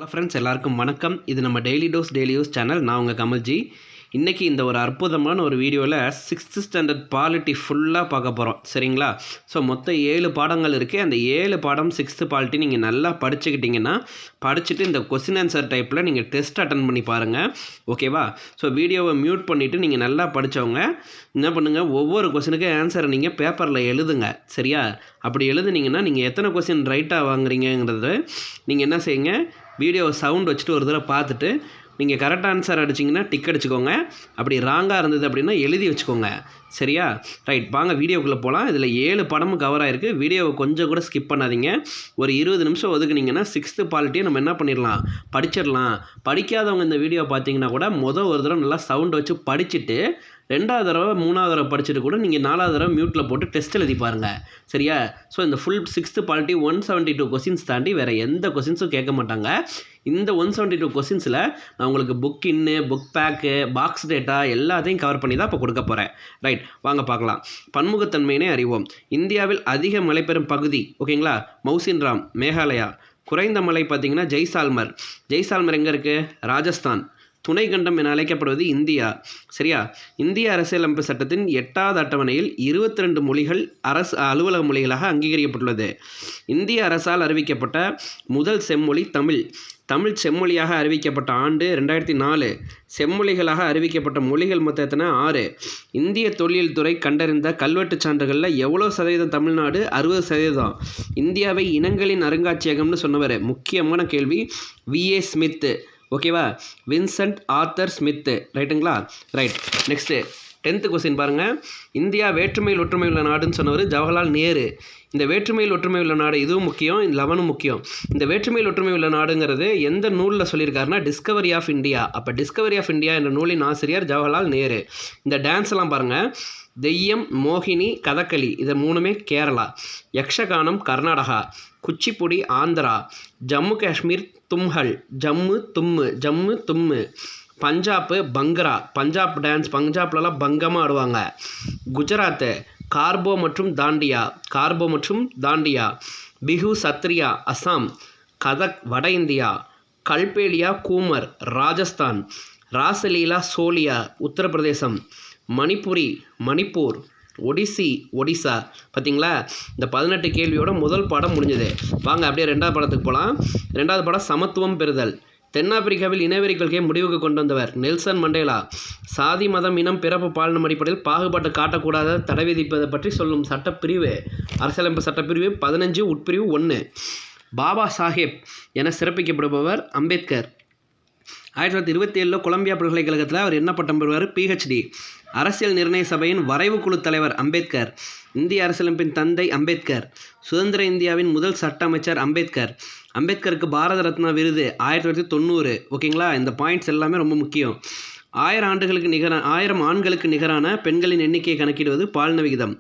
Hello friends, எல்லாருக்கும் வணக்கம். இது நம்ம டெய்லி யூஸ் சேனல். நான் உங்கள் கமல்ஜி. இன்றைக்கி இந்த ஒரு அற்புதமான ஒரு வீடியோவில் 6th ஸ்டாண்டர்ட் பாலிட்டி ஃபுல்லாக பார்க்க போகிறோம். சரிங்களா? ஸோ மொத்தம் 7 பாடங்கள் இருக்குது. அந்த 7 பாடம் 6th பாலிட்டி நீங்கள் நல்லா படிச்சுக்கிட்டிங்கன்னா, படிச்சுட்டு இந்த கொஸ்டின் ஆன்சர் டைப்பில் நீங்கள் டெஸ்ட் அட்டன் பண்ணி பாருங்கள். ஓகேவா? ஸோ வீடியோவை மியூட் பண்ணிவிட்டு நீங்கள் நல்லா படித்தவங்க என்ன பண்ணுங்கள், ஒவ்வொரு கொஸ்டினுக்கும் ஆன்சரை நீங்கள் பேப்பரில் எழுதுங்க. சரியா? அப்படி எழுதுனீங்கன்னா நீங்கள் எத்தனை கொஸ்டின் ரைட்டாக வாங்குறீங்கிறது நீங்கள் என்ன செய்யுங்க, வீடியோ சவுண்ட் வச்சுட்டு ஒரு தடவை பார்த்துட்டு நீங்கள் கரெக்ட் ஆன்சர் அடிச்சிங்கன்னா டிக் அடிச்சுக்கோங்க. அப்படி ராங்காக இருந்தது அப்படின்னா எழுதி வச்சுக்கோங்க. சரியா? ரைட், வாங்க வீடியோக்குள்ளே போகலாம். இதில் 7 படமும் கவர் ஆகிருக்கு. வீடியோவை கொஞ்சம் கூட ஸ்கிப் பண்ணாதீங்க. ஒரு 20 நிமிஷம் ஒதுக்குனிங்கன்னா 6th பாலிட்டியை நம்ம என்ன பண்ணிடலாம், படிச்சிடலாம். படிக்காதவங்க இந்த வீடியோ பார்த்தீங்கன்னா கூட ஒரு தடவை நல்லா சவுண்ட் வச்சு படிச்சுட்டு 2வது தடவை 3வது தடவை படிச்சுட்டு கூட நீங்கள் 4வது தடவை மியூட்டில் போட்டு டெஸ்ட் எழுதி பாருங்கள். சரியா? ஸோ இந்த ஃபுல் 6th பாலிட்டி 172 கொஸ்டின்ஸ் தாண்டி வேறு எந்த கொஸ்டின்ஸும் கேட்க மாட்டாங்க. இந்த 172 கொஸ்டின்ஸில் நான் உங்களுக்கு புக் இன்னு, புக் பேக்கு, பாக்ஸ் டேட்டா எல்லாத்தையும் கவர் பண்ணி தான் இப்போ கொடுக்க போகிறேன். ரைட், வாங்க பார்க்கலாம். பன்முகத்தன்மையினை அறிவோம். இந்தியாவில் அதிக மழை பெறும் பகுதி ஓகேங்களா, மௌசின்ராம், மேகாலயா. குறைந்த மழை பார்த்தீங்கன்னா ஜெய்சால்மர். ஜெய்சால்மர் எங்கே இருக்குது? ராஜஸ்தான். துணை கண்டம் என அழைக்கப்படுவது இந்தியா. சரியா? இந்திய அரசியலமைப்பு சட்டத்தின் 8வது அட்டவணையில் 22 மொழிகள் அரசு அலுவலக மொழிகளாக அங்கீகரிக்கப்பட்டுள்ளது. இந்திய அரசால் அறிவிக்கப்பட்ட முதல் செம்மொழி தமிழ். தமிழ் செம்மொழியாக அறிவிக்கப்பட்ட ஆண்டு 2004. செம்மொழிகளாக அறிவிக்கப்பட்ட மொழிகள் மொத்தம் எத்தனை? 6. இந்திய தொல்லியல் துறை கண்டறிந்த கல்வெட்டுச் சான்றுகளில் எவ்வளோ சதவீதம் தமிழ்நாடு? 60%. இந்தியாவை இனங்களின் அருங்காட்சியகம்னு சொன்னவர். முக்கியமான கேள்வி. V.A. ஸ்மித். ஓகேவா? Vincent Arthur Smith. ரைட்டுங்களா? ரைட், நெக்ஸ்ட்டு 10th கொஸ்டின் பாருங்கள். இந்தியா வேற்றுமையில் ஒற்றுமை உள்ள நாடுன்னு சொன்னவர் ஜவஹர்லால் நேரு. இந்த வேற்றுமையில் ஒற்றுமை உள்ள நாடு இதுவும் முக்கியம், இந்த 11 முக்கியம். இந்த வேற்றுமையில் ஒற்றுமை உள்ள நாடுங்கிறது எந்த நூலில் சொல்லியிருக்காருன்னா டிஸ்கவரி ஆஃப் இந்தியா. அப்போ டிஸ்கவரி ஆஃப் இந்தியா என்ற நூலின் ஆசிரியர் ஜவஹர்லால் நேரு. இந்த டான்ஸ்லாம் பாருங்கள். தெய்யம், மோகினி, கதகளி இது 3மே கேரளா. யக்ஷகானம் கர்நாடகா. குச்சிப்புடி ஆந்திரா. ஜம்மு காஷ்மீர் தும்ஹல். ஜம்மு தும்மு. பஞ்சாப்பு பங்கரா. பஞ்சாப் டான்ஸ் பஞ்சாப்லலாம் பங்கமாக ஆடுவாங்க. குஜராத்து கார்போ மற்றும் தாண்டியா. பிஹு சத்ரியா அசாம். கதக் வட இந்தியா. கல்பேலியா கூமர் ராஜஸ்தான். ராசலீலா சோலியா உத்தரப்பிரதேசம். மணிப்பூர். ஒடிசா. பார்த்தீங்களா? இந்த 18 கேள்வியோட முதல் பாடம் முடிஞ்சது. வாங்க அப்படியே 2வது படத்துக்கு போகலாம். 2வது படம் சமத்துவம் பெறுதல். தென்னாப்பிரிக்காவில் இனவெறி கொள்கையை முடிவுக்கு கொண்டு வந்தவர் நெல்சன் மண்டேலா. சாதி, மதம், இனம், பிறப்பு, பாலினம் அடிப்படையில் பாகுபாட்டு காட்டக்கூடாத தடை விதிப்பதை பற்றி சொல்லும் சட்டப்பிரிவு அரசியலமைப்பு சட்டப்பிரிவு 15 உட்பிரிவு 1. பாபா சாஹேப் என சிறப்பிக்கப்படுபவர் அம்பேத்கர். 1927 கொலம்பியா பல்கலைக்கழகத்தில் அவர் என்ன பட்டம் பெறுவார்? PhD. அரசியல் நிர்ணய சபையின் வரைவு குழு தலைவர் அம்பேத்கர். இந்திய அரசியலமைப்பின் தந்தை அம்பேத்கர். சுதந்திர இந்தியாவின் முதல் சட்ட அமைச்சர் அம்பேத்கர். அம்பேத்கருக்கு பாரத ரத்னா விருது 1990. ஓகேங்களா? இந்த பாயிண்ட்ஸ் எல்லாமே ரொம்ப முக்கியம். 1000 ஆண்களுக்கு நிகரான பெண்களின் எண்ணிக்கையை கணக்கிடுவது பாலின விகிதம்.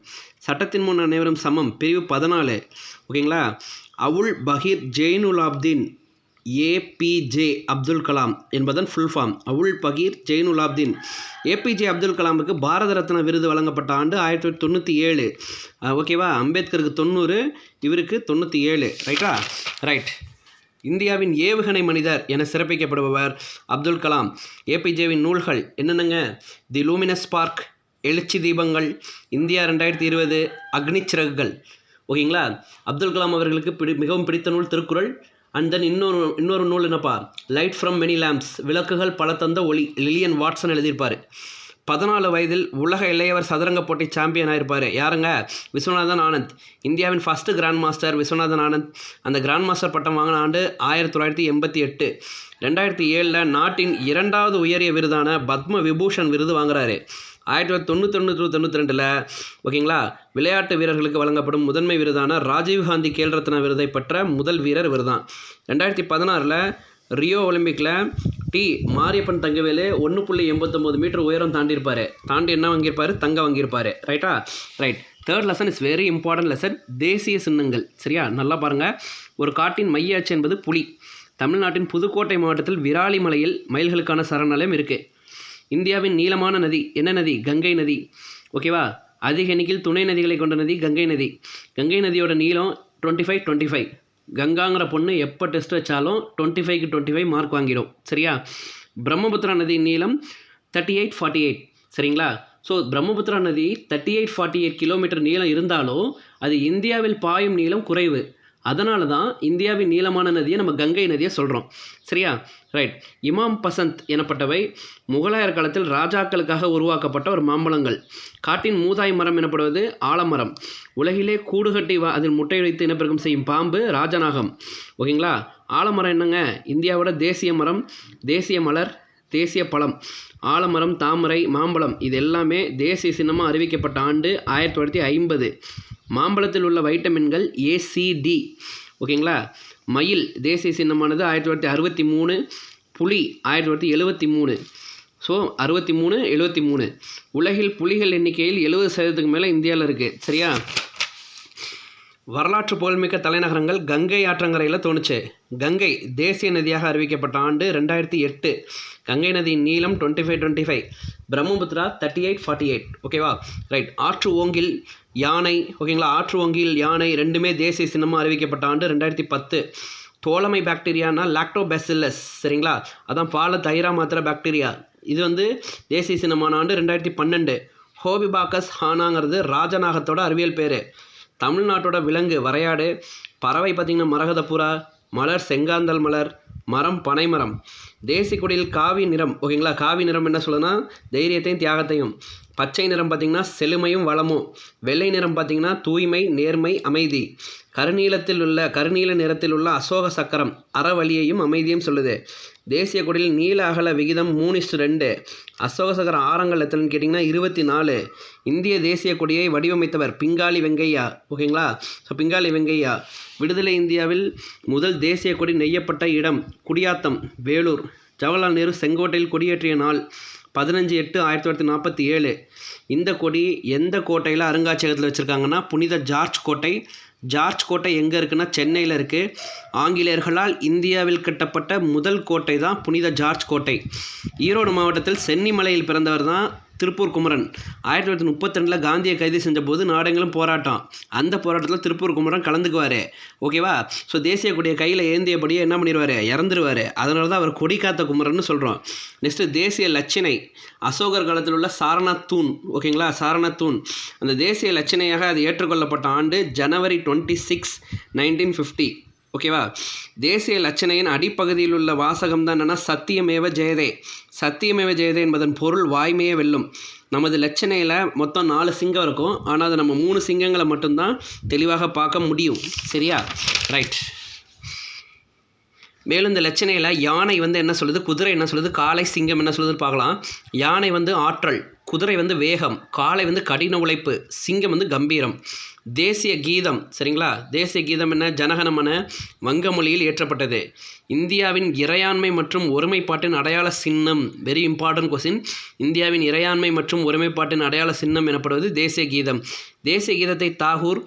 சட்டத்தின் முன் அனைவரும் சமம் பிரிவு 14. ஓகேங்களா? அவுல் பகீர் ஜெயினுலாப்தீன் APJ அப்துல் கலாம் என்பதன் ஃபுல் ஃபார்ம். அவுல் பகீர் ஜெயினுலாப்தீன். APJ அப்துல் கலாமுக்கு பாரத ரத்னா விருது வழங்கப்பட்ட ஆண்டு 1997. ஓகேவா? அம்பேத்கருக்கு 90, இவருக்கு 97. ரைட்டா? ரைட். இந்தியாவின் ஏவுகணை மனிதர் என சிறப்பிக்கப்படுபவர் அப்துல் கலாம். APJவின் நூல்கள் என்னென்னங்க? தி லூமினஸ் ஸ்பார்க், எழுச்சி தீபங்கள், இந்தியா 2020, அக்னி சிறகுகள். ஓகேங்களா? அப்துல் கலாம் அவர்களுக்கு மிகவும் பிடித்த நூல் திருக்குறள். அண்ட் தென் இன்னொரு நூல் என்னப்பா? லைட் ஃப்ரம் மெனி லேம்ப்ஸ், விளக்குகள் பல தந்த ஒளி. லிலியன் வாட்சன் எழுதியிருப்பார். 14 வயதில் உலக இளையவர் சதுரங்க போட்டி சாம்பியன் ஆகிருப்பார். யாருங்க? விஸ்வநாதன் ஆனந்த். இந்தியாவின் first grandmaster Viswanathan Anand. அந்த கிராண்ட் மாஸ்டர் பட்டம் வாங்கின ஆண்டு 1988. 2007 நாட்டின் 2வது உயரிய விருதான பத்ம விபூஷன் விருது வாங்குறாரு. 1991-92 ஓகேங்களா? விளையாட்டு வீரர்களுக்கு வழங்கப்படும் முதன்மை விருதான ராஜீவ்காந்தி கேல் ரத்னா விருதை பெற்ற முதல் வீரர் இவர் தான். 2016 ரியோ ஒலிம்பிக்கில் மாரியப்பன் தங்கவேலு 1.89 மீட்டர் உயரம் தாண்டியிருப்பார். தாண்டி என்ன வாங்கியிருப்பார்? தங்கம் வாங்கியிருப்பார். ரைட்டா? Right. 3rd lesson is very important lesson. தேசிய சின்னங்கள். சரியா? நல்லா பாருங்கள். ஒரு காட்டின் மைய அச்சு என்பது புலி. தமிழ்நாட்டின் புதுக்கோட்டை மாவட்டத்தில் விராலிமலையில் மயில்களுக்கான சரணாலயம் இருக்குது. இந்தியாவின் நீளமான நதி என்ன நதி? கங்கை நதி. ஓகேவா? அதிக எண்ணிக்கையில் துணை நதிகளை கொண்ட நதி கங்கை நதி. கங்கை நதியோட நீளம் 25. கங்காங்கிற பொண்ணு எப்போ டெஸ்ட் வச்சாலும் 25க்கு 25 மார்க் வாங்கிடும். சரியா? பிரம்மபுத்திரா நதியின் நீளம் 3848. சரிங்களா? ஸோ பிரம்மபுத்திரா நதி 3848 கிலோமீட்டர் நீளம் இருந்தாலும் அது இந்தியாவில் பாயும் நீளம் குறைவு. அதனால தான் இந்தியாவின் நீளமான நதியை நம்ம கங்கை நதியை சொல்கிறோம். சரியா? ரைட். இமாம் பசந்த் எனப்பட்டவை முகலாயர் காலத்தில் ராஜாக்களுக்காக உருவாக்கப்பட்ட ஒரு மாம்பழங்கள். காட்டின் மூதாய் மரம் எனப்படுவது ஆலமரம். உலகிலே கூடு கட்டி அதில் முட்டை வைத்து இனப்பெருக்கம் செய்யும் பாம்பு ராஜநாகம். ஓகேங்களா? ஆலமரம் என்னங்க? இந்தியாவோட தேசிய மரம், தேசிய மலர், தேசிய பழம். ஆலமரம், தாமரை, மாம்பழம் இது எல்லாமே தேசிய சின்னமாக அறிவிக்கப்பட்ட ஆண்டு 1950. மாம்பழத்தில் உள்ள வைட்டமின்கள் ACD. ஓகேங்களா? மயில் தேசிய சின்னமானது 1963. புலி 1973. ஸோ 63, 73. உலகில் புலிகள் எண்ணிக்கையில் 70% மேலே இந்தியாவில் இருக்குது. சரியா? வரலாற்று புகழ்மிக்க தலைநகரங்கள் கங்கை ஆற்றங்கரையில் தோணுச்சு. கங்கை தேசிய நதியாக அறிவிக்கப்பட்ட ஆண்டு 2008. கங்கை நதியின் நீளம் 2525. பிரம்மபுத்திரா 3848. ஓகேவா? ரைட். ஆற்று ஓங்கில் யானை. ஓகேங்களா? ஆற்று ஓங்கில் யானை ரெண்டுமே தேசிய சின்னமாக அறிவிக்கப்பட்ட ஆண்டு 2010. தோழமை பாக்டீரியானா லாக்டோபேசில்லஸ். சரிங்களா? அதான் பாலை தயிரா மாத்திர பாக்டீரியா. இது வந்து தேசிய சின்னமான ஆண்டு 2012. ஹோபிபாக்கஸ் ஹானாங்கிறது ராஜநாகத்தோட அறிவியல் பேர். தமிழ்நாட்டோட விலங்கு வரையாடு. பறவை பார்த்திங்கன்னா மரகத புறா. மலர் செங்காந்தல் மலர். மரம் பனைமரம். தேசிய கொடியில் காவி நிறம். ஓகேங்களா? காவி நிறம் என்ன சொல்லுன்னா தைரியத்தையும் தியாகத்தையும். பச்சை நிறம் பார்த்திங்கன்னா செழுமையும் வளமும். வெள்ளை நிறம் பார்த்திங்கன்னா தூய்மை, நேர்மை, அமைதி. கருநீல நிறத்தில் உள்ள அசோக சக்கரம் அறவழியையும் அமைதியும் சொல்லுது. தேசிய கொடியில் நீல அகல விகிதம் 3:2. அசோக சக்கரம் ஆரங்கள் எத்தனைன்னு கேட்டிங்கன்னா 24. இந்திய தேசிய கொடியை வடிவமைத்தவர் பிங்காலி வெங்கையா. ஓகேங்களா? ஸோ பிங்காலி வெங்கையா. விடுதலை இந்தியாவில் முதல் தேசிய கொடி நெய்யப்பட்ட இடம் குடியாத்தம், வேலூர். ஜவஹர்லால் நேரு செங்கோட்டையில் கொடியேற்றிய நாள் 15/8/1947. இந்த கொடி எந்த கோட்டையில் அருங்காட்சியகத்தில் வச்சுருக்காங்கன்னா புனித ஜார்ஜ் கோட்டை. ஜார்ஜ் கோட்டை எங்கே இருக்குன்னா சென்னையில் இருக்குது. ஆங்கிலேயர்களால் இந்தியாவில் கட்டப்பட்ட முதல் கோட்டை தான் புனித ஜார்ஜ் கோட்டை. ஈரோடு மாவட்டத்தில் சென்னிமலையில் பிறந்தவர் தான் திருப்பூர் குமரன். 1932 காந்தியை கைது செஞ்ச போது நாடெங்கிலும் போராட்டம். அந்த போராட்டத்தில் திருப்பூர் குமரன் கலந்துக்குவார். ஓகேவா? ஸோ தேசிய கொடியை கையில் ஏந்தியபடியே என்ன பண்ணிடுவார்? இறந்துருவார். அதனால தான் அவர் கொடி காத்த குமரன்னு சொல்கிறோம். நெக்ஸ்ட்டு தேசிய லட்சணை. அசோகர் காலத்தில் உள்ள சாரநாத் தூண். ஓகேங்களா? சாரநாத் தூண் அந்த தேசிய லட்சணையாக அது ஏற்றுக்கொள்ளப்பட்ட ஆண்டு ஜனவரி 26, 1950. ஓகேவா? தேசிய லட்சணையின் அடிப்பகுதியில் உள்ள வாசகம் தான் என்னென்னா சத்தியமேவ ஜெயதே. சத்தியமேவ ஜெயதே என்பதன் பொருள் வாய்மையே வெல்லும். நமது லட்சணையில் மொத்தம் 4 சிங்கம் இருக்கும். ஆனால் அது நம்ம 3 சிங்கங்களை மட்டும்தான் தெளிவாக பார்க்க முடியும். சரியா? ரைட். மேலும் இந்த லட்சணையில் யானை வந்து என்ன சொல்லுது, குதிரை என்ன சொல்லுது, காளை சிங்கம் என்ன சொல்லுதுன்னு பார்க்கலாம். யானை வந்து ஆற்றல், குதிரை வந்து வேகம், காளை வந்து கடின உழைப்பு, சிங்கம் வந்து கம்பீரம். தேசிய கீதம். சரிங்களா? தேசிய கீதம் என்ன? ஜனகணமன வங்க மொழியில் இயற்றப்பட்டது. இந்தியாவின் இறையாண்மை மற்றும் ஒருமைப்பாட்டின் அடையாள சின்னம். Very important question. இந்தியாவின் இறையாண்மை மற்றும் ஒருமைப்பாட்டின் அடையாள சின்னம் எனப்படுவது தேசிய கீதம். தேசிய கீதத்தை தாகூர்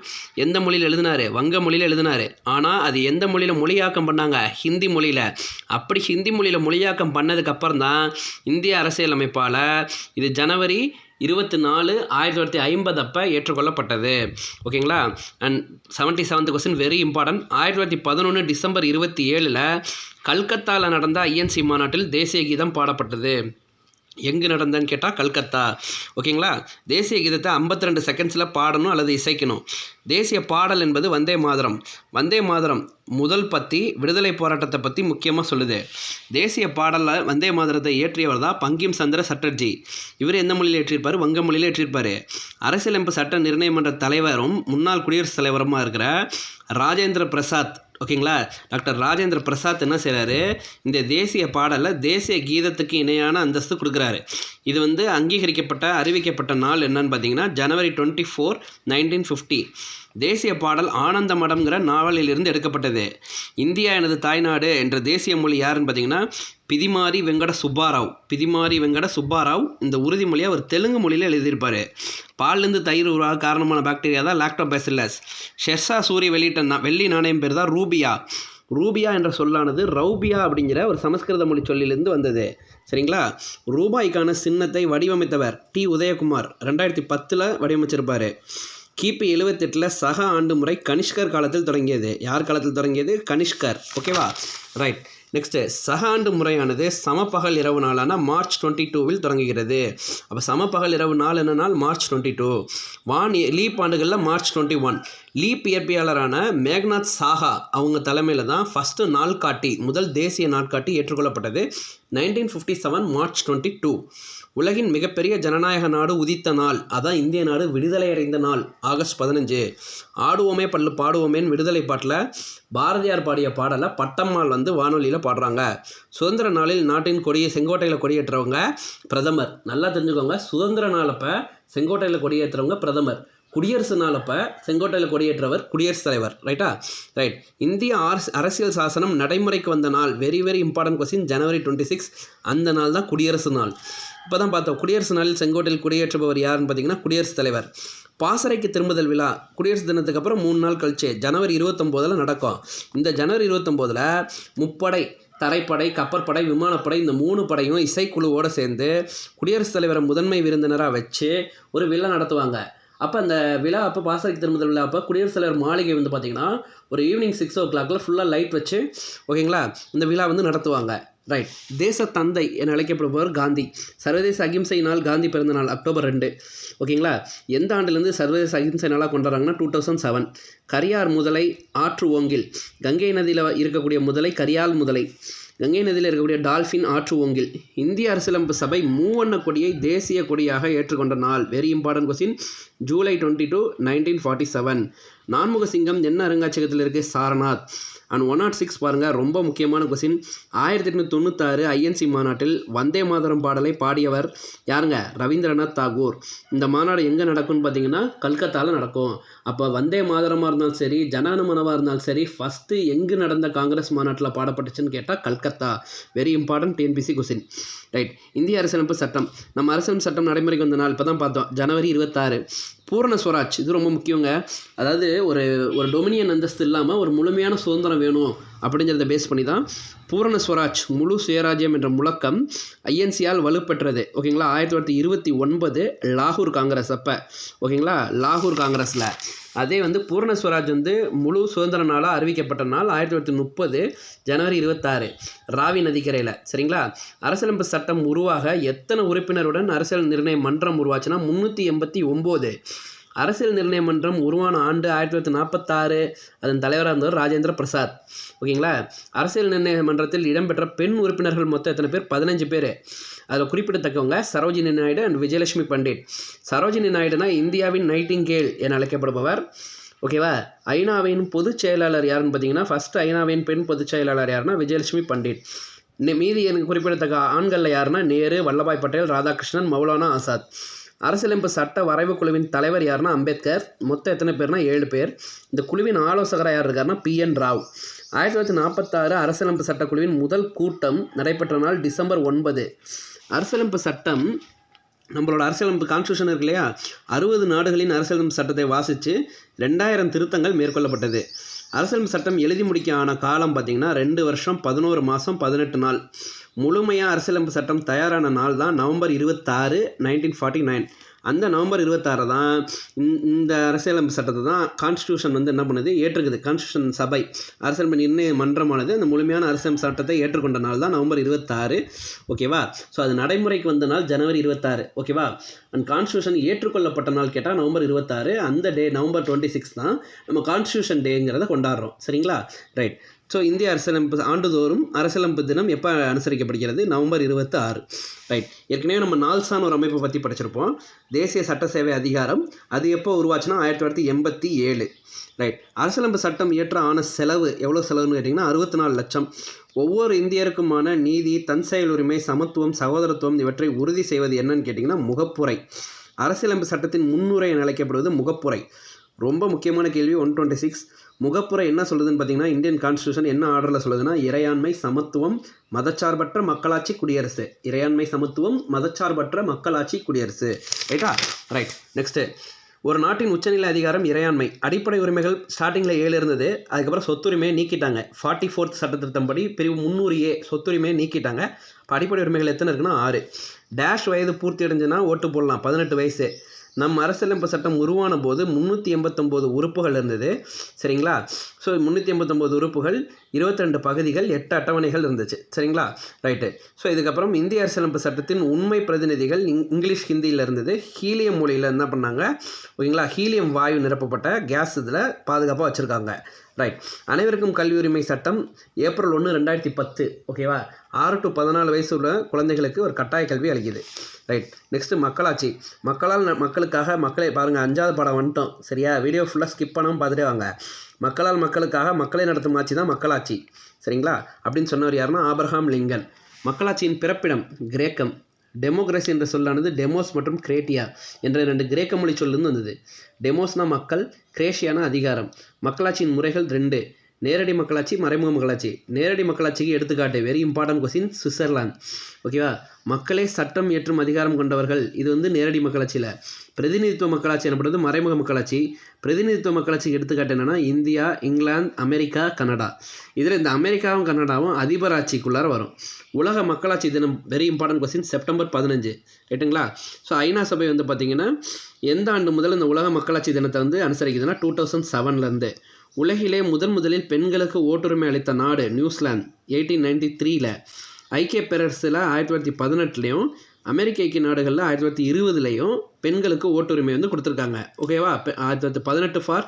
எந்த மொழியில் எழுதினார்? வங்க மொழியில் எழுதினார். ஆனால் அது எந்த மொழியில் மொழியாக்கம் பண்ணாங்க? ஹிந்தி மொழியில். அப்படி ஹிந்தி மொழியில் மொழியாக்கம் பண்ணதுக்கப்புறம் தான் இந்திய அரசியலமைப்பால் இது ஜனவரி 24, 1950 அப்போ ஏற்றுக்கொள்ளப்பட்டது. ஓகேங்களா? And 77th question very important. 1911 December 27 கல்கத்தாவில் நடந்த INC மாநாட்டில் தேசிய கீதம் பாடப்பட்டது. எங்கே நடந்தான்னு கேட்டால் கல்கத்தா. ஓகேங்களா? தேசிய கீதத்தை 52 செகண்ட்ஸில் பாடணும் அல்லது இசைக்கணும். தேசிய பாடல் என்பது வந்தே மாதரம். வந்தே மாதரம் முதல் பத்தி விடுதலை போராட்டத்தை பற்றி முக்கியமாக சொல்லுது. தேசிய பாடலில் வந்தே மாதரத்தை இயற்றியவர் தான் பங்கிம் சந்திர சட்டர்ஜி. இவர் எந்த மொழியில் ஏற்றிருப்பார்? வங்க மொழியில் ஏற்றிருப்பார். அரசியலமைப்பு சட்ட நிர்ணய மன்ற தலைவரும் முன்னாள் குடியரசுத் தலைவருமாக இருக்கிற ராஜேந்திர பிரசாத். ஓகேங்களா? டாக்டர் ராஜேந்திர பிரசாத் என்ன செய்கிறாரு? இந்த தேசிய பாடலில் தேசிய கீதத்துக்கு இணையான அந்தஸ்து கொடுக்குறாரு. இது வந்து அறிவிக்கப்பட்ட நாள் என்னன்னு பார்த்தீங்கன்னா ஜனவரி 24, 1950. தேசிய பாடல் ஆனந்த மடம்ங்கிற நாவலிலிருந்து எடுக்கப்பட்டது. இந்தியா எனது தாய்நாடு என்ற தேசிய மொழி யாருன்னு பார்த்தீங்கன்னா பிதிமாரி வெங்கட சுப்பாராவ். இந்த உறுதிமொழியை அவர் தெலுங்கு மொழியில் எழுதியிருப்பார். பால்லேருந்து தயிர் உருவாக காரணமான பாக்டீரியா தான் லாக்டோபேசில்லஸ். ஷெர்ஷா சூரி வெளியிட்ட வெள்ளி நாணயம் பேர் தான் ரூபியா. ரூபியா என்ற சொல்லானது ரௌபியா அப்படிங்கிற ஒரு சமஸ்கிருத மொழி சொல்லிலிருந்து வந்தது. சரிங்களா? ரூபாய்க்கான சின்னத்தை வடிவமைத்தவர் T. உதயகுமார் 2010 வடிவமைச்சிருப்பார். கிபி 78 சக ஆண்டு முறை கனிஷ்கர் காலத்தில் தொடங்கியது. யார் காலத்தில் தொடங்கியது? கனிஷ்கர். ஓகேவா? ரைட். நெக்ஸ்ட்டு சக ஆண்டு முறையானது சமபகல் இரவு நாளான மார்ச் 22ல் தொடங்குகிறது. அப்போ சமபகல் இரவு நாள் என்ன நாள்? மார்ச் 22. லீப் ஆண்டுகளில் மார்ச் 21. லீப் இயற்பியாளரான மேக்நாத் சாஹா அவங்க தலைமையில் தான் ஃபஸ்ட்டு நாள்காட்டி, முதல் தேசிய நாட்காட்டி ஏற்றுக்கொள்ளப்பட்டது 1957 மார்ச் 22. உலகின் மிகப்பெரிய ஜனநாயக நாடு உதித்த நாள், அதான் இந்திய நாடு விடுதலை அடைந்த நாள் ஆகஸ்ட் 15. ஆடுவோமே பல்லு பாடுவோமேன்னு விடுதலை பாட்டில் பாரதியார் பாடிய பாடலை பட்டம்மாள் வானொலியில் பாடுறாங்க. சுதந்திர நாளில் நாட்டின் கொடியை செங்கோட்டையில் கொடியேற்றவங்க பிரதமர். நல்லா தெரிஞ்சுக்கோங்க, சுதந்திர நாளப்போ செங்கோட்டையில் கொடியேற்றுறவங்க பிரதமர். குடியரசு நாளப்போ செங்கோட்டையில் கொடியேற்றவர் குடியரசுத் தலைவர். ரைட்டா? ரைட். இந்திய அரசியல் சாசனம் நடைமுறைக்கு வந்த நாள், வெரி வெரி இம்பார்ட்டன்ட் கொஸ்டின், ஜனவரி 26. அந்த நாள் தான் குடியரசு நாள். இப்போ தான் பார்த்தோம், குடியரசு நாளில் செங்கோட்டையில் குடியேற்றுபவர் யாருன்னு பார்த்தீங்கன்னா குடியரசுத் தலைவர். பாசறைக்கு திரும்புதல் விழா குடியரசு தினத்துக்கு அப்புறம் 3 நாள் கழிச்சு ஜனவரி 29 நடக்கும். இந்த ஜனவரி 29 முப்படை, தரைப்படை, கப்பற்படை, விமானப்படை, இந்த 3 படையும் இசைக்குழுவோடு சேர்ந்து குடியரசுத் தலைவரை முதன்மை விருந்தினராக வச்சு ஒரு விழா நடத்துவாங்க. அப்போ அந்த விழா அப்போ பாசறைக்கு திரும்புதல் விழா அப்போ குடியரசுத் தலைவர் மாளிகை பார்த்திங்கன்னா ஒரு ஈவினிங் 6 o'clock ஃபுல்லாக லைட் வச்சு, ஓகேங்களா, இந்த விழா நடத்துவாங்க. ரைட். தேச தந்தை என அழைக்கப்படுபவர் காந்தி. சர்வதேச அகிம்சை நாள் காந்தி பிறந்த நாள் அக்டோபர் 2. ஓகேங்களா? எந்த ஆண்டுலேருந்து சர்வதேச அகிம்சை நாளாக கொண்டாடுறாங்கன்னா 2007. கரியார் முதலை ஆற்று ஓங்கில், கங்கை நதியில் இருக்கக்கூடிய முதலை கரியால் முதலை, கங்கை நதியில் இருக்கக்கூடிய டால்ஃபின் ஆற்று ஓங்கில். இந்திய அரசியலமைப்பு சபை மூவண்ண கொடியை தேசிய கொடியாக ஏற்றுக்கொண்ட நாள், வெரி இம்பார்ட்டன்ட் கொஸ்டின், ஜூலை 22, 1947. நான்முக சிங்கம் என்ன அருங்காட்சியகத்தில் இருக்குது? சாரநாத். அண்ட் 106 பாருங்கள், ரொம்ப முக்கியமான கொஸ்டின். 1896 ஐஎன்சி மாநாட்டில் வந்தே மாதரம் பாடலை பாடியவர் யாருங்க? ரவீந்திரநாத் தாகூர். இந்த மாநாடு எங்கே நடக்கும்னு பார்த்தீங்கன்னா கல்கத்தாவில் நடக்கும். அப்போ வந்தே மாதரமாக இருந்தாலும் சரி, ஜனகணமனவாக இருந்தாலும் சரி, ஃபஸ்ட்டு எங்கு நடந்த காங்கிரஸ் மாநாட்டில் பாடப்பட்டுச்சுன்னு கேட்டால் Calcutta. Very important TNPSC question. Right. இந்திய அரசியலமைப்பு சட்டம், நம்ம அரசியலமைப்பு சட்டம் நடைமுறைக்கு வந்த நாள் இப்போ தான் பார்த்தோம், ஜனவரி 26. பூரண ஸ்வராஜ், இது ரொம்ப முக்கியங்க. அதாவது ஒரு டொமினியன் அந்தஸ்து இல்லாமல் ஒரு முழுமையான சுதந்திரம் வேணும் அப்படிங்கிறத பேஸ் பண்ணி தான் பூரண ஸ்வராஜ், முழு சுயராஜ்யம் என்ற முழக்கம் ஐஎன்சியால் வலுப்பெற்றது. ஓகேங்களா? 1929 லாகூர் காங்கிரஸ் அப்போ, ஓகேங்களா, லாகூர் காங்கிரஸில். அதே பூரண ஸ்வராஜ் முழு சுதந்திர நாளாக அறிவிக்கப்பட்ட நாள் 1930 ஜனவரி 26 ராவி நதிக்கரையில். சரிங்களா? அரசியலமைப்பு சட்டம் உருவாக எத்தனை உறுப்பினருடன் அரசியல் நிர்ணய மன்றம் உருவாச்சுன்னா 389. அரசியல் நிர்ணய மன்றம் உருவான ஆண்டு 1946. அதன் தலைவராக இருந்தவர் ராஜேந்திர பிரசாத். ஓகேங்களா? அரசியல் நிர்ணய மன்றத்தில் இடம்பெற்ற பெண் உறுப்பினர்கள் மொத்தம் எத்தனை பேர்? 15 பேர். அதில் குறிப்பிடத்தக்கவங்க சரோஜினி நாயுடு அண்ட் விஜயலட்சுமி பண்டிட். சரோஜினி நாயுடுனா இந்தியாவின் நைட்டிங்கேல் என அழைக்கப்படுபவர். ஓகேவா? ஐநாவின் பொதுச் செயலாளர் யாருன்னு பார்த்தீங்கன்னா ஃபஸ்ட்டு ஐநாவின் பெண் பொதுச் செயலாளர் யாருன்னா விஜயலட்சுமி பண்டிட். மீதி எனக்கு குறிப்பிடத்தக்க ஆண்களில் யாருன்னா நேரு, வல்லபாய் பட்டேல், ராதாகிருஷ்ணன், மௌலானா ஆசாத். அரசியலமைப்பு சட்ட வரைவு குழுவின் தலைவர் யாருன்னா அம்பேத்கர். மொத்தம் எத்தனை பேர்னா 7 பேர். இந்த குழுவின் ஆலோசகராக யார் இருக்காருன்னா PN ராவ். 1946 அரசியலமைப்பு சட்டக்குழுவின் முதல் கூட்டம் நடைபெற்ற நாள் டிசம்பர் 9. அரசியலமைப்பு சட்டம், நம்மளோட அரசியலமைப்பு கான்ஸ்டியூஷன் இருக்கு இல்லையா, 60 நாடுகளின் அரசியலமைப்பு சட்டத்தை வாசித்து 2000 திருத்தங்கள் மேற்கொள்ளப்பட்டது. அரசியலமைப்பு சட்டம் எழுதி முடிக்க ஆன காலம் பார்த்திங்கன்னா 2 வருஷம் 11 மாதம் 18 நாள். முழுமையாக அரசியலமைப்பு சட்டம் தயாரான நாள் தான் நவம்பர் 26, 1949. அந்த நவம்பர் 26 தான் இந்த அரசியலமைப்பு சட்டத்தை தான் கான்ஸ்டியூஷன் என்ன பண்ணுது, ஏற்றுக்குது. கான்ஸ்டியூஷன் சபை, அரசியலமைப்பு நிர்ணய மன்றமானது அந்த முழுமையான அரசியல் சட்டத்தை ஏற்றுக்கொண்ட நாள் தான் நவம்பர் 26. ஓகேவா? ஸோ அது நடைமுறைக்கு வந்த நாள் ஜனவரி 26. ஓகேவா? அண்ட் கான்ஸ்டியூஷன் ஏற்றுக்கொள்ளப்பட்ட நாள் கேட்டால் நவம்பர் 26. அந்த டே நவம்பர் 26 தான் நம்ம கான்ஸ்டியூஷன் டேங்கிறத கொண்டாடுறோம். சரிங்களா? ரைட். ஸோ இந்திய அரசியலமைப்பு ஆண்டுதோறும் அரசியலமைப்பு தினம் எப்போ அனுசரிக்கப்படுகிறது? நவம்பர் 26. ரைட். ஏற்கனவே நம்ம நால்சான்னு ஒரு அமைப்பை பற்றி படிச்சிருப்போம், தேசிய சட்ட சேவை அதிகாரம். அது எப்போ உருவாச்சுன்னா 1987. ரைட். அரசியலமைப்பு சட்டம் இயற்ற ஆன செலவு எவ்வளோ செலவுன்னு கேட்டிங்கன்னா 64 லட்சம். ஒவ்வொரு இந்தியருக்குமான நீதி, தன் செயல் உரிமை, சமத்துவம், சகோதரத்துவம் இவற்றை உறுதி செய்வது என்னன்னு கேட்டிங்கன்னா முகப்புரை. அரசியலமைப்பு சட்டத்தின் முன்னுரை என அழைக்கப்படுவது முகப்புரை. ரொம்ப முக்கியமான கேள்வி 126. முகப்புரை என்ன சொல்லுதுன்னு பார்த்தீங்கன்னா, இந்தியன் கான்ஸ்டியூஷன் என்ன ஆர்டரில் சொல்லுதுன்னா, இறையாண்மை, சமத்துவம், மதச்சார்பற்ற மக்களாட்சி, குடியரசு. இறையாண்மை, சமத்துவம், மதச்சார்பற்ற மக்களாட்சி, குடியரசு. ரைட்டா? ரைட். நெக்ஸ்ட்டு, ஒரு நாட்டின் உச்சநிலை அதிகாரம் இறையாண்மை. அடிப்படை உரிமைகள் ஸ்டார்டிங்கில் 7 இருந்தது, அதுக்கப்புறம் சொத்துரிமையை நீக்கிட்டாங்க. 44th சட்டத்திட்டம்படி பிரிவு 300A சொத்துரிமையை நீக்கிட்டாங்க. இப்போ அடிப்படை உரிமைகள் எத்தனை இருக்குன்னா 6. டேஷ் வயது பூர்த்தி அடைஞ்சுன்னா ஓட்டு போடலாம், 18 வயசு. நம் அரசியலமைப்பு சட்டம் உருவான போது 389 உறுப்புகள் இருந்தது. சரிங்களா? ஸோ 389 உறுப்புகள், 22 பகுதிகள், 8 அட்டவணைகள் இருந்துச்சு. சரிங்களா? ரைட்டு. ஸோ இதுக்கப்புறம் இந்திய அரசியலமைப்பு சட்டத்தின் உண்மை பிரதிநிதிகள் இங்கிலீஷ், ஹிந்தியில் இருந்தது. ஹீலியம் மொழியில் என்ன பண்ணாங்க? ஓகேங்களா? ஹீலியம் வாயு நிரப்பப்பட்ட கேஸ் இதில் பாதுகாப்பாக வச்சுருக்காங்க. ரைட். அனைவருக்கும் கல்வி உரிமை சட்டம் ஏப்ரல் 1, 2010. ஓகேவா? 6 to 14 வயசு உள்ள குழந்தைகளுக்கு ஒரு கட்டாய கல்வி அளிக்குது. ரைட். நெக்ஸ்ட்டு மக்களாட்சி. மக்களுக்காக மக்களை பாருங்கள், 5வது பாடம் வந்துட்டோம். சரியா? வீடியோ ஃபுல்லாக ஸ்கிப் பண்ணாமல் பார்த்துட்டே வாங்க. மக்களால் மக்களுக்காக மக்களை நடத்தும் ஆட்சி தான் மக்களாட்சி. சரிங்களா? அப்படின்னு சொன்னவர் யாருன்னா ஆப்ரஹாம் லிங்கன். மக்களாட்சியின் பிறப்பிடம் கிரேக்கம். டெமோக்ரஸி என்ற சொல்லானது டெமோஸ் மற்றும் கிரேட்டியா என்ற 2 கிரேக்க மொழி சொல்லிருந்து வந்தது. டெமோஸ்னா மக்கள், கிரேஷியானா அதிகாரம். மக்களாட்சியின் முறைகள் 2: நேரடி மக்களாட்சி, மறைமுக மக்களாட்சி. நேரடி மக்களாட்சிக்கு எடுத்துக்காட்டு, வெரி இம்பார்ட்டன்ட் கொஸ்டின், சுவிட்சர்லாந்து. ஓகேவா? மக்களே சட்டம் இயற்றும் அதிகாரம் கொண்டவர்கள், இது வந்து நேரடி மக்களாட்சியில். பிரதிநிதித்துவ மக்களாட்சி எனப்படுறது மறைமுக மக்களாட்சி. பிரதிநிதித்துவ மக்களாட்சிக்கு எடுத்துக்காட்டு என்னென்னா இந்தியா, இங்கிலாந்து, அமெரிக்கா, கனடா. இதில் இந்த அமெரிக்காவும் கனடாவும் அதிபர் ஆட்சிக்குள்ளார வரும். உலக மக்களாட்சி தினம், வெரி இம்பார்ட்டன்ட் கொஸ்டின், செப்டம்பர் 15. ரைட்டுங்களா? ஸோ ஐநா சபை வந்து பார்த்திங்கன்னா எந்த ஆண்டு முதல் இந்த உலக மக்களாட்சி தினத்தை வந்து அனுசரிக்குதுன்னா 2007லேருந்து. உலகிலே முதலில் பெண்களுக்கு ஓட்டுரிமை அளித்த நாடு நியூசிலாந்து 1893. ஐக்கிய பேரரசில் 1918லையும், அமெரிக்க ஐக்கிய நாடுகளில் 1920லையும் பெண்களுக்கு ஓட்டுரிமை வந்து கொடுத்துருக்காங்க. ஓகேவா? 1918 ஃபார்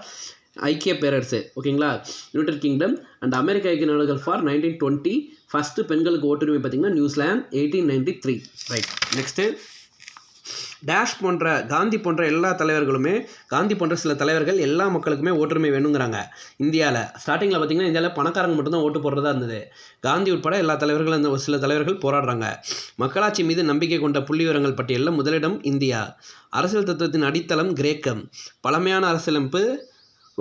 ஐக்கிய பேரரசு. ஓகேங்களா? United kingdom. அண்ட் அமெரிக்க ஐக்கிய நாடுகள் ஃபார் 1920. ஃபஸ்ட்டு பெண்களுக்கு ஓட்டுரிமை பார்த்திங்கன்னா நியூசிலாந்து 1893. ரைட். நெக்ஸ்ட்டு டேஷ் போன்ற காந்தி போன்ற எல்லா தலைவர்களுமே, காந்தி போன்ற சில தலைவர்கள் எல்லா மக்களுக்குமே ஓட்டுரிமை வேணுங்கிறாங்க. இந்தியாவில் ஸ்டார்டிங்கில் பார்த்திங்கன்னா இந்தியாவில் பணக்காரங்க மட்டும்தான் ஓட்டு போடுறதா இருந்தது. காந்தி உட்பட எல்லா தலைவர்களும், அந்த சில தலைவர்கள் போராடுறாங்க. மக்களாட்சி மீது நம்பிக்கை கொண்ட புள்ளி விவரங்கள் பட்டியலில் முதலிடம் இந்தியா. அரசியல் தத்துவத்தின் அடித்தளம் கிரேக்கம். பழமையான அரசியலமைப்பு,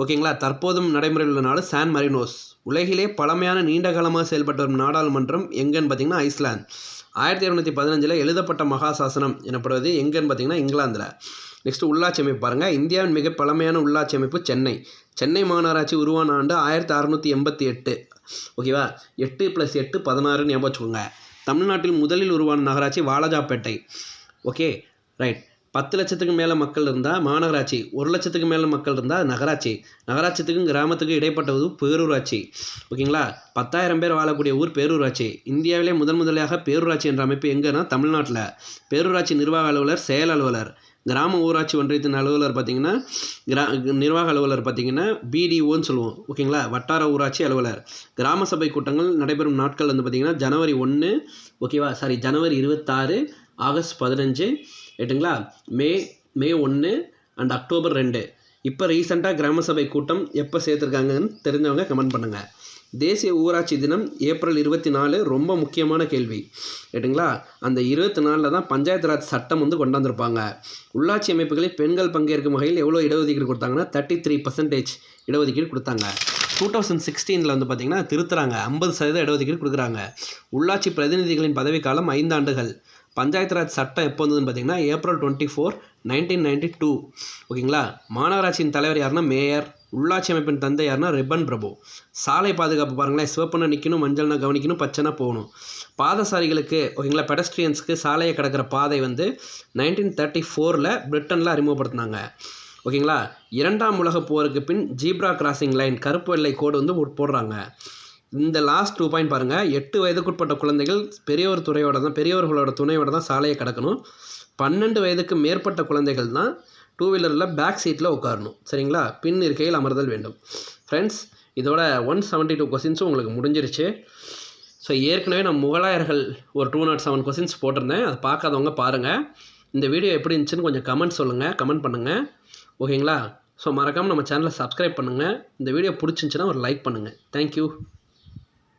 ஓகேங்களா, தற்போதும் நடைமுறையில் உள்ள நாடு சான் மரினோஸ். உலகிலே பழமையான நீண்ட காலமாக செயல்பட்டு வரும் நாடாளுமன்றம் எங்கன்னு பார்த்திங்கன்னா ஐஸ்லாந்து. 1715 எழுதப்பட்ட மகாசாசனம் எனப்படுவது எங்கன்னு பார்த்திங்கன்னா இங்கிலாந்தில். நெக்ஸ்ட்டு உள்ளாட்சி அமைப்பு பாருங்கள். இந்தியாவின் மிக பழமையான உள்ளாட்சி அமைப்பு சென்னை. சென்னை மாநகராட்சி உருவான ஆண்டு 1688. ஓகேவா? 8 + 8 16 ஞாபகம் வச்சுக்கோங்க. தமிழ்நாட்டில் முதலில் உருவான நகராட்சி வாலாஜாப்பேட்டை. Okay, right. 10 லட்சத்துக்கு மேலே மக்கள் இருந்தால் மாநகராட்சி, 1 லட்சத்துக்கு மேலே மக்கள் இருந்தால் நகராட்சி. நகராட்சித்துக்கும் கிராமத்துக்கும் இடைப்பட்டது பேரூராட்சி. ஓகேங்களா? 10,000 பேர் வாழக்கூடிய ஊர் பேரூராட்சி. இந்தியாவிலே முதலாக பேரூராட்சி என்ற அமைப்பு எங்கன்னா தமிழ்நாட்டில். பேரூராட்சி நிர்வாக அலுவலர், செயல் அலுவலர். கிராம ஊராட்சி ஒன்றியத்தின் அலுவலர் பார்த்திங்கன்னா நிர்வாக அலுவலர் பார்த்திங்கன்னா பிடிஓன்னு சொல்லுவோம். ஓகேங்களா? வட்டார ஊராட்சி அலுவலர். கிராம சபை கூட்டங்கள் நடைபெறும் நாட்கள் வந்து பார்த்திங்கன்னா ஜனவரி 1, ஓகேவா, ஜனவரி 26, ஆகஸ்ட் 15, ரைட்டுங்களா, மே 1 அண்ட் அக்டோபர் 2. இப்போ ரீசெண்டாக கிராம சபை கூட்டம் எப்போ சேர்த்துருக்காங்கன்னு தெரிஞ்சவங்க கமெண்ட் பண்ணுங்கள். தேசிய ஊராட்சி தினம் ஏப்ரல் 24. ரொம்ப முக்கியமான கேள்வி. ரைட்டுங்களா? அந்த 24 தான் பஞ்சாயத்து ராஜ் சட்டம் வந்து கொண்டாந்துருப்பாங்க. உள்ளாட்சி அமைப்புகளில் பெண்கள் பங்கேற்கும் வகையில் எவ்வளோ இடஒதுக்கீடு கொடுத்தாங்கன்னா 33% இடஒதுக்கீடு கொடுத்தாங்க. 2016 வந்து பார்த்திங்கன்னா திருத்துறாங்க, 50% இடஒதுக்கீடு கொடுக்குறாங்க. உள்ளாட்சி பிரதிநிதிகளின் பதவிக்காலம் 5 ஆண்டுகள். பஞ்சாயத்து ராஜ் சட்டம் எப்போ வந்ததுன்னு பார்த்தீங்கன்னா ஏப்ரல் 24, 1992. ஓகேங்களா? மாநகராட்சியின் தலைவர் யாருன்னா மேயர். உள்ளாட்சி அமைப்பின் தந்தை யாருன்னா ரிப்பன் பிரபு. சாலை பாதுகாப்பு பாருங்களேன், சிவப்புனா நிற்கணும், மஞ்சள்னா கவனிக்கணும், பச்சைனா போகணும். பாதசாரிகளுக்கு, ஓகேங்களா, பெடஸ்ட்ரியன்ஸுக்கு சாலையை கடக்கிற பாதை வந்து 1934 பிரிட்டனில் அறிமுகப்படுத்தினாங்க. ஓகேங்களா? 2ஆம் உலகப் போருக்கு பின் ஜீப்ரா கிராசிங் லைன், கருப்பு வெள்ளை கோடு வந்து போடுறாங்க. இந்த லாஸ்ட் 2 பாயிண்ட் பாருங்கள். 8 வயதுக்குட்பட்ட குழந்தைகள் பெரியவர்களோட துணையோட தான் சாலையை கடக்கணும். 12 வயதுக்கு மேற்பட்ட குழந்தைகள் தான் 2 வீலரில் பேக் சீட்டில் உட்காரணும். சரிங்களா? பின் இருக்கையில் அமர்தல் வேண்டும். ஃப்ரெண்ட்ஸ், இதோட 172 கொஸ்டின்ஸும் உங்களுக்கு முடிஞ்சிருச்சு. ஸோ ஏற்கனவே நான் முகலாயர்கள் ஒரு 207 கொஸ்டின்ஸ் போட்டிருந்தேன். அதை பார்க்காதவங்க பாருங்கள். இந்த வீடியோ எப்படி இருந்துச்சுன்னு கொஞ்சம் கமெண்ட் பண்ணுங்கள். ஓகேங்களா? ஸோ மறக்காமல் நம்ம சேனலை சப்ஸ்கிரைப் பண்ணுங்கள். இந்த வீடியோ பிடிச்சிருந்துச்சுன்னா ஒரு லைக் பண்ணுங்கள். தேங்க்யூ.